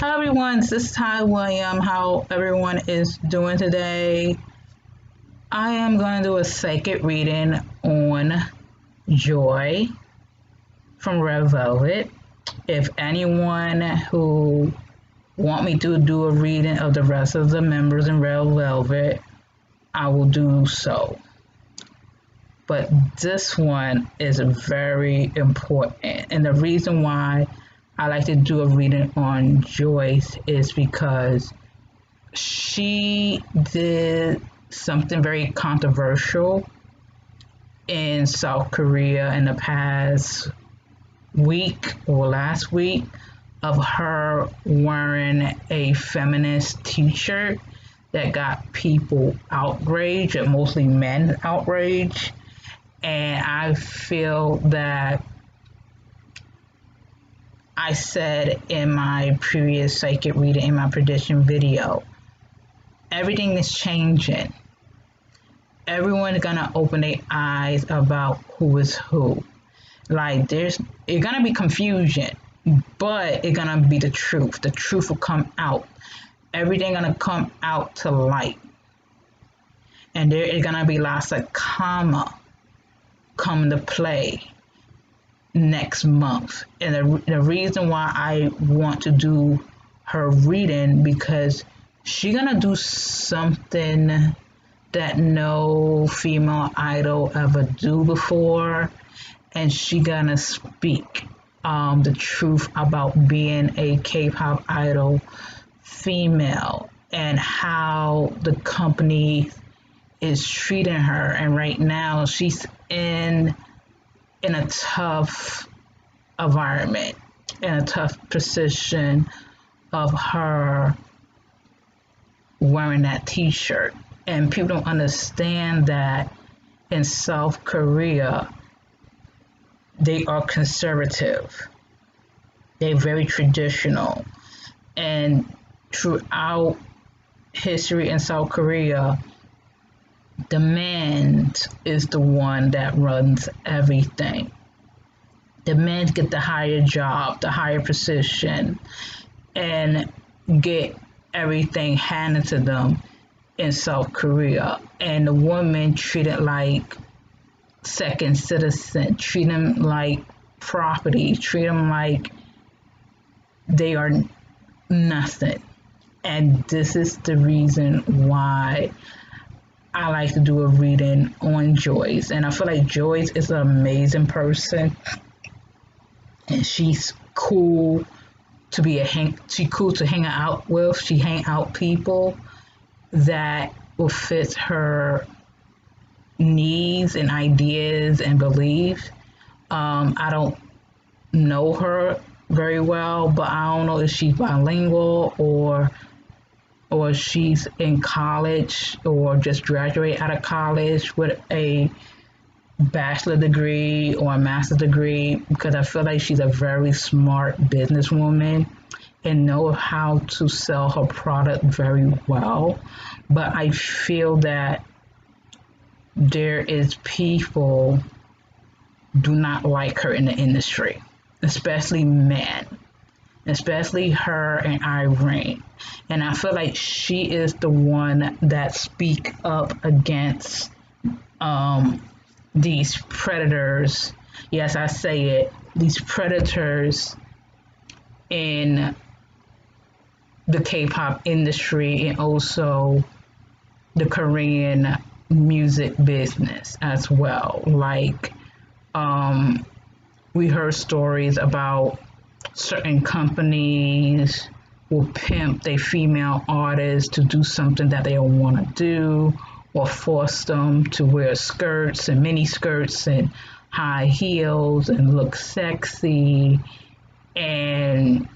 Hi everyone, this is Ty William. How everyone is doing today? I am going to do a sacred reading on Joy from Red Velvet. If anyone who want me to do a reading of the rest of the members in Red Velvet, I will do so. But this one is very important, and the reason why I like to do a reading on Joyce is because she did something very controversial in South Korea in the past week or last week of her wearing a feminist t-shirt that got people outraged, and mostly men outraged. And I feel that I said in my previous psychic reading, in my prediction video, everything is changing. Everyone's gonna open their eyes about who is who. Like it's gonna be confusion, but it's gonna be the truth. The truth will come out. Everything gonna come out to light. And there is gonna be lots of karma come to play next month. And the reason why I want to do her reading, because she's gonna do something that no female idol ever do before, and she gonna speak the truth about being a K-pop idol female and how the company is treating her. And right now she's in a tough environment, in a tough position of her wearing that t-shirt. And people don't understand that in South Korea, they are conservative. They're very traditional. And throughout history in South Korea, the man is the one that runs everything. The men get the higher job, the higher position, and get everything handed to them in South Korea. And the women treated like second citizen, treat them like property, treat them like they are nothing. And this is the reason why I like to do a reading on Joyce. And I feel like Joyce is an amazing person, and she's cool to cool to hang out with. She hang out people that will fit her needs and ideas and beliefs. I don't know her very well, but I don't know if she's bilingual or she's in college or just graduated out of college with a bachelor degree or a master's degree, because I feel like she's a very smart businesswoman and know how to sell her product very well. But I feel that there is people do not like her in the industry, especially men, especially her and Irene. And I feel like she is the one that speak up against these predators. Yes, I say it. These predators in the K-pop industry and also the Korean music business as well. Like, we heard stories about certain companies will pimp their female artists to do something that they don't want to do, or force them to wear skirts and mini skirts and high heels and look sexy, and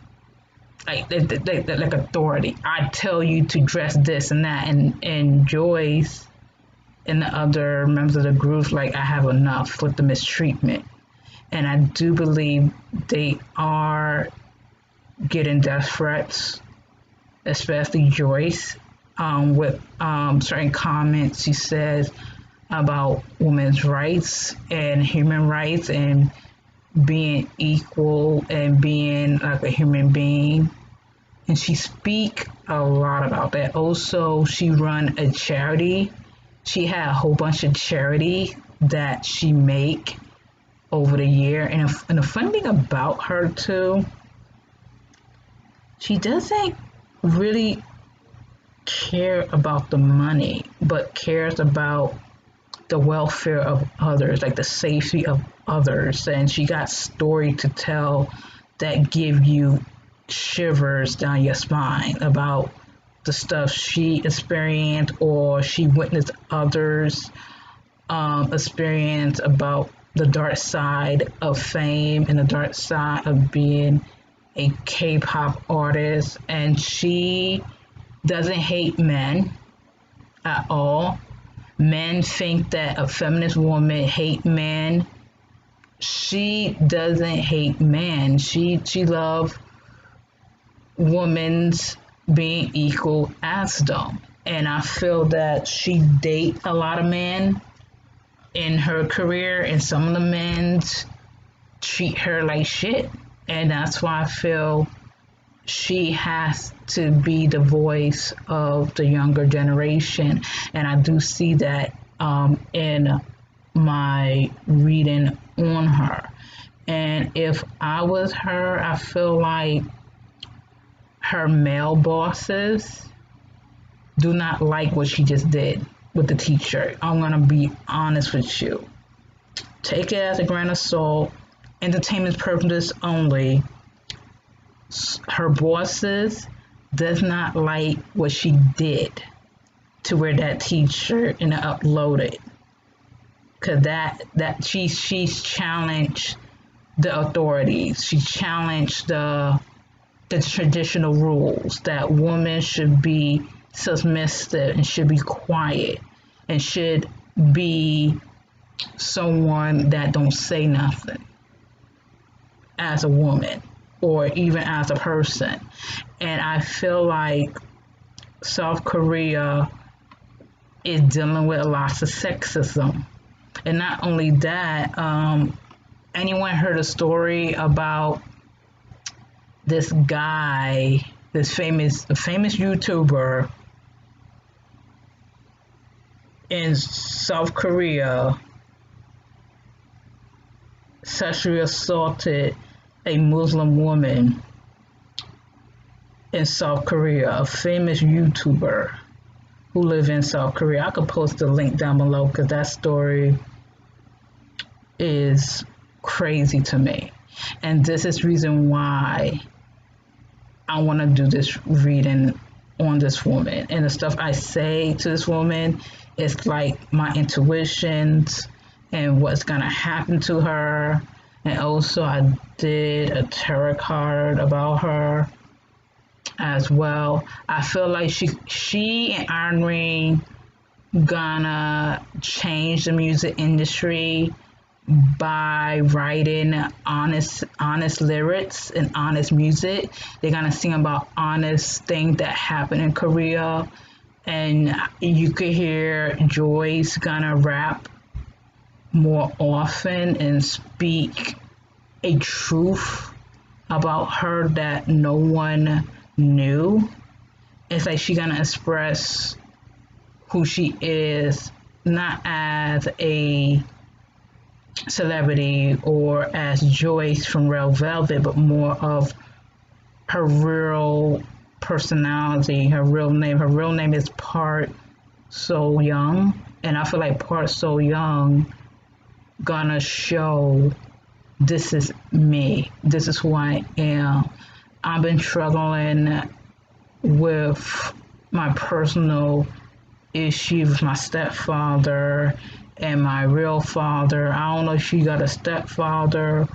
like authority. I tell you to dress this and that, and Joyce and the other members of the group, like, I have enough with the mistreatment. And I do believe they are getting death threats, especially Joyce, with certain comments she says about women's rights and human rights and being equal and being like a human being. and she speak a lot about that. Also, she run a charity. She had a whole bunch of charity that she make over the year. And the funny thing about her too, she doesn't really care about the money, but cares about the welfare of others, like the safety of others. And she got story to tell that give you shivers down your spine about the stuff she experienced or she witnessed others experience about the dark side of fame and the dark side of being a K-pop artist. And she doesn't hate men at all. Men think that a feminist woman hate men. She doesn't hate men. She loves women's being equal as them. And I feel that she date a lot of men in her career, and some of the men treat her like shit. And that's why I feel she has to be the voice of the younger generation. And I do see that in my reading on her. And if I was her, I feel like her male bosses do not like what she just did with the t-shirt. I'm gonna be honest with you. Take it as a grain of salt. Entertainment purposes only. Her bosses does not like what she did to wear that t-shirt and upload it, because that she's challenged the authorities. She challenged the traditional rules that women should be submissive and should be quiet and should be someone that don't say nothing as a woman or even as a person. And I feel like South Korea is dealing with lots of sexism. And not only that, anyone heard a story about this guy, this famous YouTuber in South Korea sexually assaulted a Muslim woman in South Korea, a famous YouTuber who live in South Korea. I could post the link down below because that story is crazy to me. And this is reason why I want to do this reading on this woman. And the stuff I say to this woman is like my intuitions and what's going to happen to her. And also I did a tarot card about her as well. I feel like she and Irene gonna change the music industry by writing honest lyrics and honest music. They're gonna sing about honest things that happen in Korea. And you could hear Joyce gonna rap more often and speak a truth about her that no one knew. It's like she gonna express who she is, not as a celebrity or as Joyce from Red Velvet, but more of her real personality, her real name. Her real name is Park Soo-young, and I feel like Park Soo-young gonna show this is me, this is who I am. I've been struggling with my personal issues with my stepfather and my real father. I don't know if she got a stepfather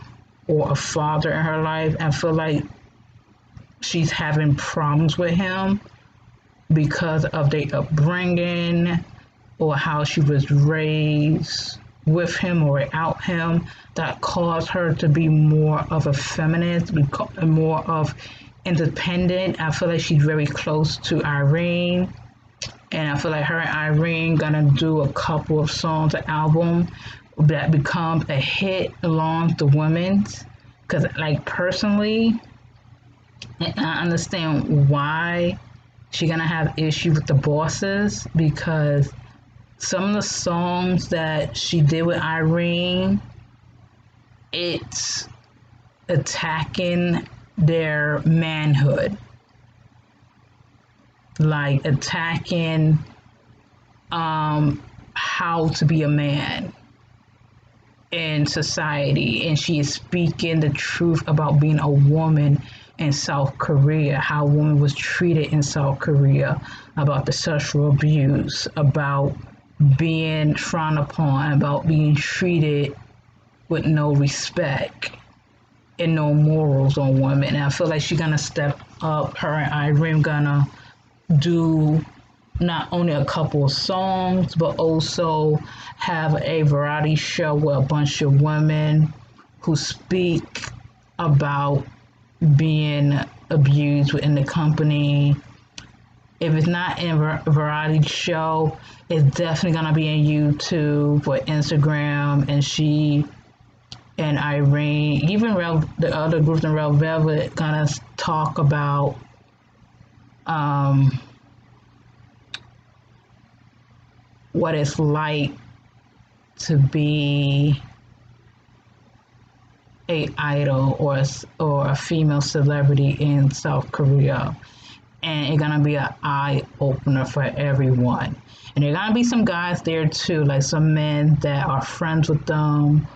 or a father in her life. I feel like she's having problems with him because of their upbringing or how she was raised with him or without him, that caused her to be more of a feminist, more of independent. I feel like she's very close to Irene, and I feel like her and Irene gonna do a couple of songs, an album that become a hit along the women's. Because like personally, And I understand why she's gonna have issue with the bosses, because some of the songs that she did with Irene, it's attacking their manhood, like attacking how to be a man in society. And she is speaking the truth about being a woman in South Korea, how a woman was treated in South Korea, about the sexual abuse, about being frowned upon, about being treated with no respect and no morals on women. And I feel like she's gonna step up. Her and Irene gonna do not only a couple of songs, but also have a variety show with a bunch of women who speak about being abused within the company. If it's not in a variety show, it's definitely gonna be in YouTube or Instagram. And she and Irene, even the other groups in Red Velvet, gonna talk about what it's like to be a idol or a female celebrity in South Korea. And it's gonna be an eye opener for everyone. And there are gonna be some guys there too, like some men that are friends with them,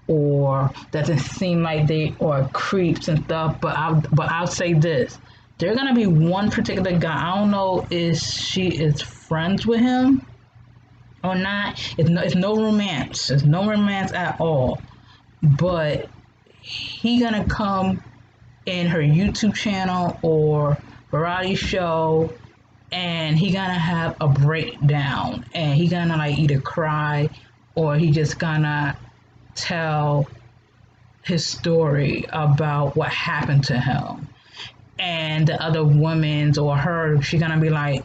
or doesn't seem like they are creeps and stuff. But I'll say this: there's gonna be one particular guy. I don't know if she is friends with him or not. It's no romance. It's no romance at all. But he gonna come in her YouTube channel or variety show, and he gonna have a breakdown, and he gonna like either cry or he just gonna tell his story about what happened to him. And the other women's or her, she gonna be like,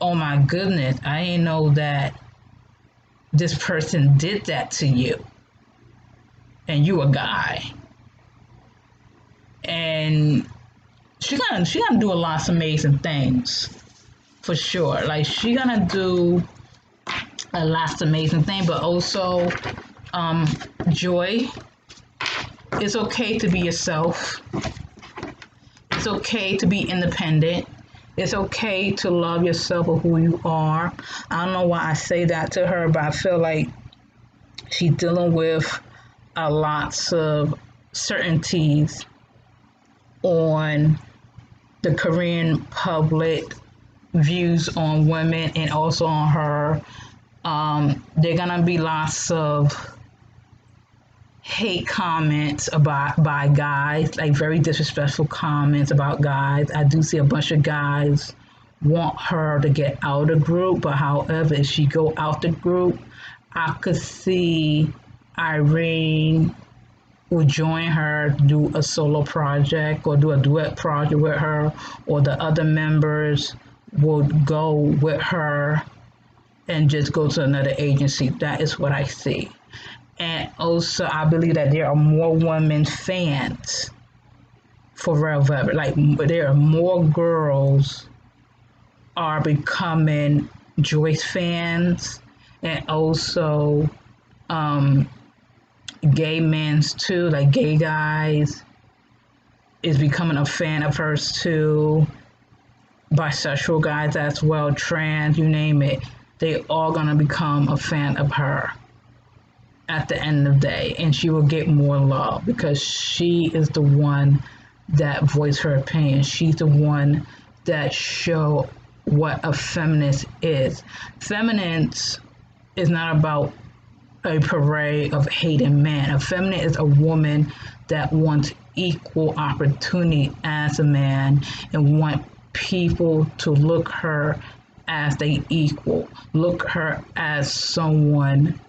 oh my goodness, I didn't know that this person did that to you, and you a guy. And she gonna do a lot of amazing things, for sure. Like, she gonna do a lot of amazing things. But also, Joy, it's okay to be yourself. It's okay to be independent. It's okay to love yourself for who you are. I don't know why I say that to her, but I feel like she's dealing with a lots of certainties on the Korean public views on women and also on her. There are gonna be lots of hate comments by guys, like very disrespectful comments about guys. I do see a bunch of guys want her to get out of the group, but however, if she go out the group, I could see Irene will join her, do a solo project or do a duet project with her, or the other members would go with her and just go to another agency. That is what I see. And also, I believe that there are more women fans for Red Velvet. Like, there are more girls are becoming Joyce fans, and also gay men's too, like gay guys is becoming a fan of hers too, bisexual guys as well, trans, you name it. They all gonna become a fan of her at the end of the day, and she will get more love because she is the one that voiced her opinion. She's the one that show what a feminist is. Feminist is not about a parade of hating men. A feminist is a woman that wants equal opportunity as a man and want people to look her as they equal, look her as someone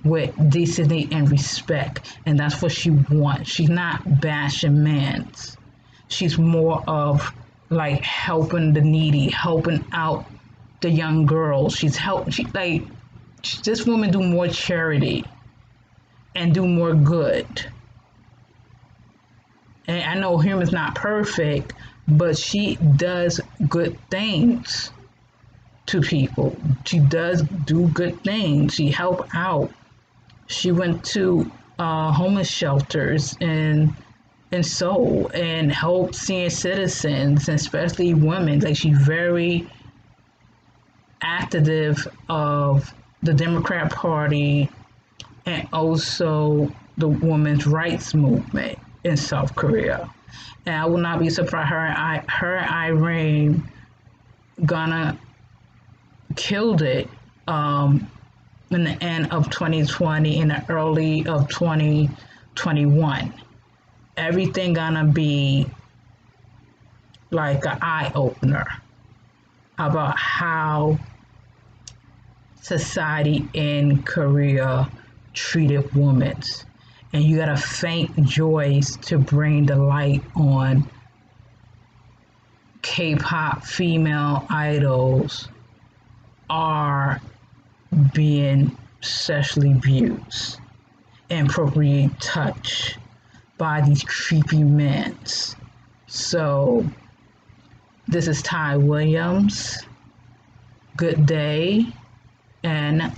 with decency and respect. And that's what she wants. She's not bashing men. She's more of like helping the needy, helping out the young girls. This woman do more charity and do more good. And I know humans not perfect, but she does good things to people. She does do good things. She help out. She went to homeless shelters in Seoul and helped senior citizens, especially women. Like, she's very active of the Democrat Party and also the women's rights movement in South Korea. And I will not be surprised her and Irene gonna killed it in the end of 2020 and the early of 2021. Everything gonna be like an eye opener about how society in Korea treated women. And you gotta thank Joyce to bring the light on K-pop female idols are being sexually abused and appropriately touched by these creepy men. So this is Ty Williams. Good day and